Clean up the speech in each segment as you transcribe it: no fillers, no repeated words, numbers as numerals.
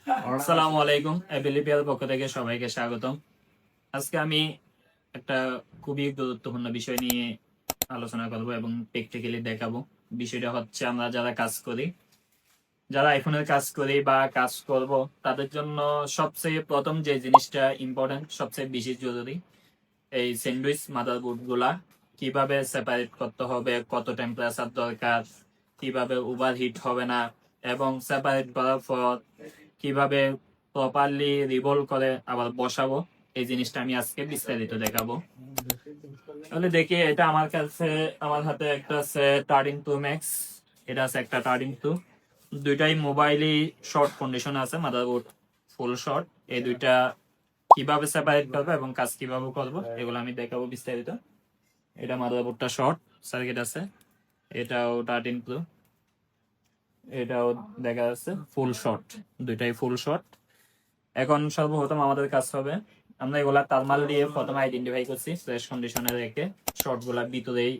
আসসালামু আলাইকুম, অ্যাবিলিপিয়ার পক্ষ থেকে সবাইকে স্বাগতম। আজকে আমি একটা খুবই গুরুত্বপূর্ণ বিষয় নিয়ে আলোচনা করব এবং প্র্যাকটিক্যালি দেখাবো। বিষয়টা হচ্ছে আমরা যারা আইফোনের কাজ করি বা কাজ করব, তাদের জন্য সবচেয়ে প্রথম যে জিনিসটা ইম্পর্টেন্ট, সবচেয়ে বেশি জরুরি, এই স্যান্ডউইচ মাদারবোর্ড গুলা কিভাবে সেপারেট করতে হবে, কত টেম্পারেচার দরকার, কিভাবে ওভারহিট হবে না, এবং সেপারেট করার পর কিভাবে প্রপারলি রিভলভ করে আবার বসাবো, এই জিনিসটা আমি আজকে বিস্তারিত দেখাবো। তাহলে দেখি, এটা আমার হাতে একটা আছে 13 Pro Max, এটা আছে একটা 13 Pro। দুইটাই মোবাইলই শর্ট কন্ডিশন আছে, মাদারবোর্ড ফুল শর্ট। এই দুইটা কিভাবে সেপারেট করবো এবং কাজ কিভাবে করবো এগুলো আমি দেখাবো বিস্তারিত। এটা মাদারবোর্ডটা শর্ট সার্কিট আছে, এটাও 13 Pro, এটাও দেখা যাচ্ছে ফুল শর্ট, দুইটাই ফুল শর্ট। এখন সর্বপ্রথম আমাদের কাজ হবে, আমরা এগুলা থার্মাল দিয়ে প্রথমে আইডেন্টিফাই করছি, ফ্রেশ কন্ডিশনে রেখে শর্ট গুলা ভিতরেই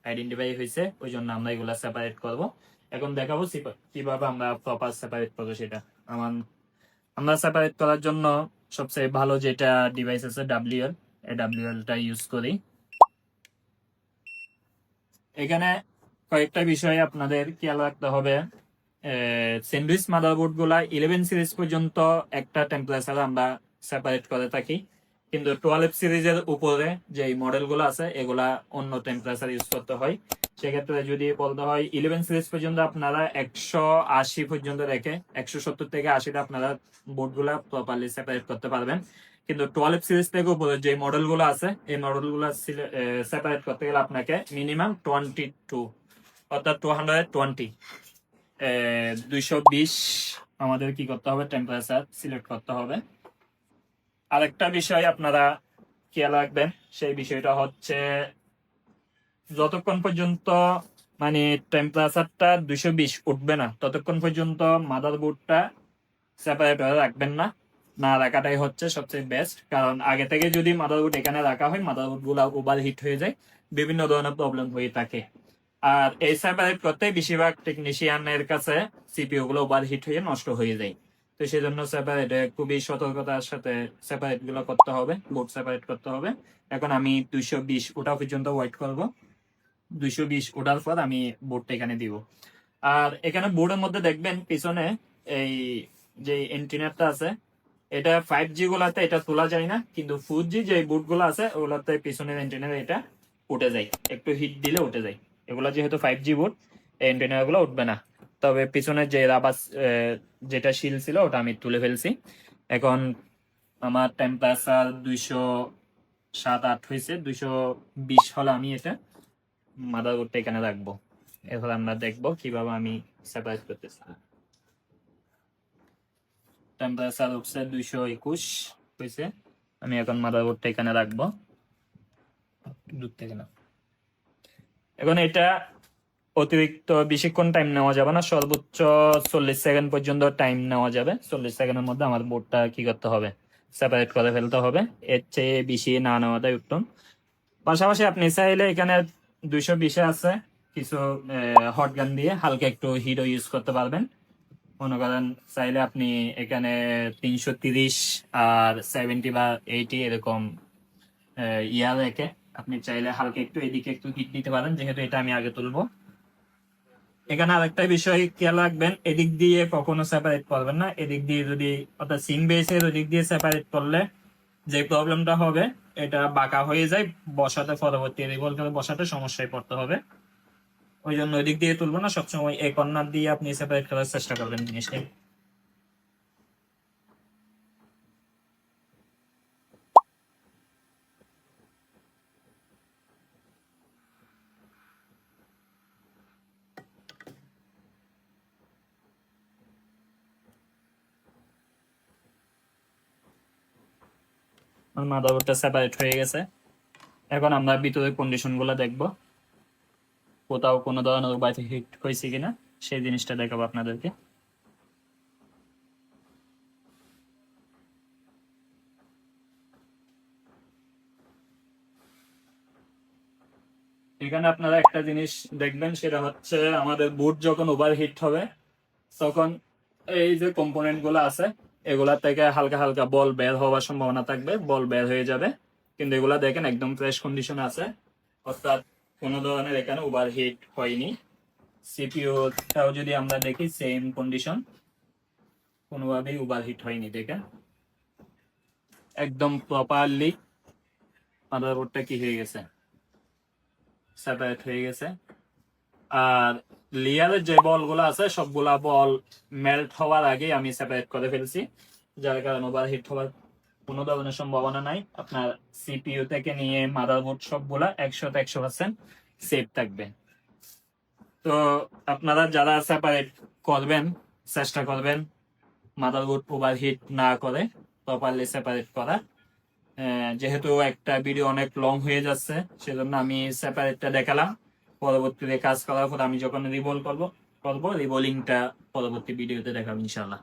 আইডেন্টিফাই হয়েছে, ওই জন্য আমরা এগুলা সেপারেট করব। এখন দেখাবো কিভাবে আমরা প্রপার সেপারেট করবো সেটা। আমার আমরা সেপারেট করার জন্য সবচেয়ে ভালো যেটা ডিভাইস আছে ডাব্লিউএল, এই ডাব্লিউএলটা ইউজ করি। এখানে কয়েকটা বিষয় আপনাদের খেয়াল রাখতে হবে। স্যান্ডউইচ মাদারবোর্ড গুলা 11 সিরিজ পর্যন্ত একটা টেম্পারেচার আমরা সেপারেট করে থাকি, কিন্তু 12 সিরিজের উপরে যে মডেল গুলো আছে এগুলা অন্য টেম্পারেচার ইউজ করতে হয়। সেক্ষেত্রে যদি বলতে হয় 11 সিরিজ পর্যন্ত আপনারা 180 পর্যন্ত রেখে 170 থেকে 80টা আপনারা বোর্ড গুলা প্রপারলি সেপারেট করতে পারবেন। কিন্তু 12 সিরিজ থেকে উপরে যে মডেল গুলো আছে এই মডেল গুলো সেপারেট করতে গেলে আপনাকে মিনিমাম 22, অর্থাৎ 220, 220 আমাদের কি করতে হবে, টেম্পারেচার সিলেক্ট করতে হবে। আরেকটা বিষয় আপনারা খেয়াল রাখবেন, সেই বিষয়টা হচ্ছে যতক্ষণ পর্যন্ত মানে টেম্পারেচারটা 220 উঠবে না ততক্ষণ পর্যন্ত মাদারবোর্ডটা সেপারেট হয়ে রাখবেন না। না রাখাটাই হচ্ছে সবচেয়ে বেস্ট, কারণ আগে থেকে যদি মাদারবোর্ড এখানে রাখা হয় মাদারবোর্ড গুলা ওভার হিট হয়ে যায়, বিভিন্ন ধরনের প্রবলেম হয়ে থাকে। আর এই সেপারেট করতে বেশিরভাগ টেকনিশিয়ানের কাছে সিপিইউ গুলো ওভার হিট হয়ে নষ্ট হয়ে যায়। তো সেই জন্য সেপারেট খুবই সতর্কতার সাথে সেপারেট গুলো করতে হবে, বোর্ড সেপারেট করতে হবে। এখন আমি 220 ওটা পর্যন্ত ওয়েট করব। 220 ওঠার পর আমি বোর্ডটা এখানে দিব। আর এখানে বোর্ডের মধ্যে দেখবেন পিছনে এই যে এন্টিনারটা আছে, এটা 5G গুলাতে এটা তোলা যায় না, কিন্তু 4G যে বোর্ড গুলো আছে ওগুলাতে পিছনের এন্টিনার এটা উঠে যায়, একটু হিট দিলে উঠে যায়। এগুলা যেহেতু 5G বোর্ড, এই এন্টিনার গুলো উঠবে না। তবে পিছনের যে রাবার যেটা শিল ছিল ওটা আমি তুলে ফেলছি। এখন আমার টেম্পারেচার 207-8 হয়েছে, 220 হলে আমি এটা মাদারবোর্ডটা এখানে রাখবো। এরপর আমরা দেখবো কিভাবে আমি সেপারেট করতেছি। টেম্পারেচার উঠছে 221 হয়েছে, আমি এখন মাদারবোর্ডটা এখানে রাখবো। দূর থেকে না, এখন এটা অতিরিক্ত বেশিক্ষণ টাইম নেওয়া যাবে না, সর্বোচ্চ 40 সেকেন্ড পর্যন্ত টাইম নেওয়া যাবে। 40 সেকেন্ডের মধ্যে আমার বোর্ডটা কি করতে হবে, সেপারেট করে ফেলতে হবে। এর চেয়ে বেশি না নেওয়াটাই উত্তম। পাশাপাশি আপনি চাইলে এখানে 220-এ আছে কিছু হট গান দিয়ে হালকা একটু হিটও ইউজ করতে পারবেন। মনে করেন চাইলে আপনি এখানে 330 আর 70 বা 80 এরকম ইয়া রেখে আপনি চাইলে হালকা একটু এদিকে একটু হিট দিতে পারেন, যেহেতু এটা আমি আগে তুলবো। এখানে আরেকটা বিষয় খেয়াল রাখবেন, এদিক দিয়ে কখনো সেপারেট করবেন না। এদিক দিয়ে যদি, অর্থাৎ সিং বেসের ওদিক দিয়ে সেপারেট করলে যে প্রবলেমটা হবে, এটা বাঁকা হয়ে যায়, বসাতে পরবর্তী রিভলভ করে বসাতে সমস্যায় পড়তে হবে। ওই জন্য ওই দিক দিয়ে তুলবো না, সবসময় এই কর্নার দিয়ে আপনি সেপারেট করার চেষ্টা করবেন জিনিসটা। মাদারবোর্ডটা সেপারেট হয়ে গেছে। এখন আমরা ভিতরের কন্ডিশন গুলো দেখবো, কোথাও কোনো ধরনের উপায় হিট হয়েছে কিনা সেই জিনিসটা দেখাবো আপনাদেরকে। এখানে আপনারা একটা জিনিস দেখবেন, সেটা হচ্ছে আমাদের বুট যখন ওভারহিট হবে তখন এই যে কম্পোনেন্ট গুলো আছে এগুলা থেকে হালকা হালকা বল বের হওয়ার সম্ভাবনা থাকবে, বল বের হয়ে যাবে, কিন্তু এগুলা দেখেন একদম ফ্রেশ কন্ডিশন আছে, অর্থাৎ কোনো ধরনের এখানে ওভারহিট হয়নি। সিপিইউটাও যদি আমরা দেখি সেম কন্ডিশন, কোনোভাবেই ওভারহিট হয়নি, দেখেন একদম প্রপারলি মাদারবোর্ডটা কি হয়ে গেছে, সেপারেট হয়ে গেছে। আর লেয়ারের যে বলগুলো আছে সবগুলা বল মেল্ট হওয়ার আগে আমি সেপারেট করে ফেলছি, যার কারণে ওভারহিট হওয়ার কোনো ধরনের সম্ভাবনা নাই। আপনার সিপিইউ থেকে নিয়ে মাদারবোর্ড সবগুলা 100% সেফ থাকবে। তো আপনারা যারা সেপারেট করবেন চেষ্টা করবেন মাদারবোর্ড ওভারহিট না করে প্রপারলি সেপারেট করা। যেহেতু একটা ভিডিও অনেক লং হয়ে যাচ্ছে সেজন্য আমি সেপারেটটা দেখালাম, পরবর্তীতে কাজ করার পর আমি যখন রিভলভ করবো রিভলিংটা পরবর্তী ভিডিওতে দেখাবো ইনশাল্লাহ।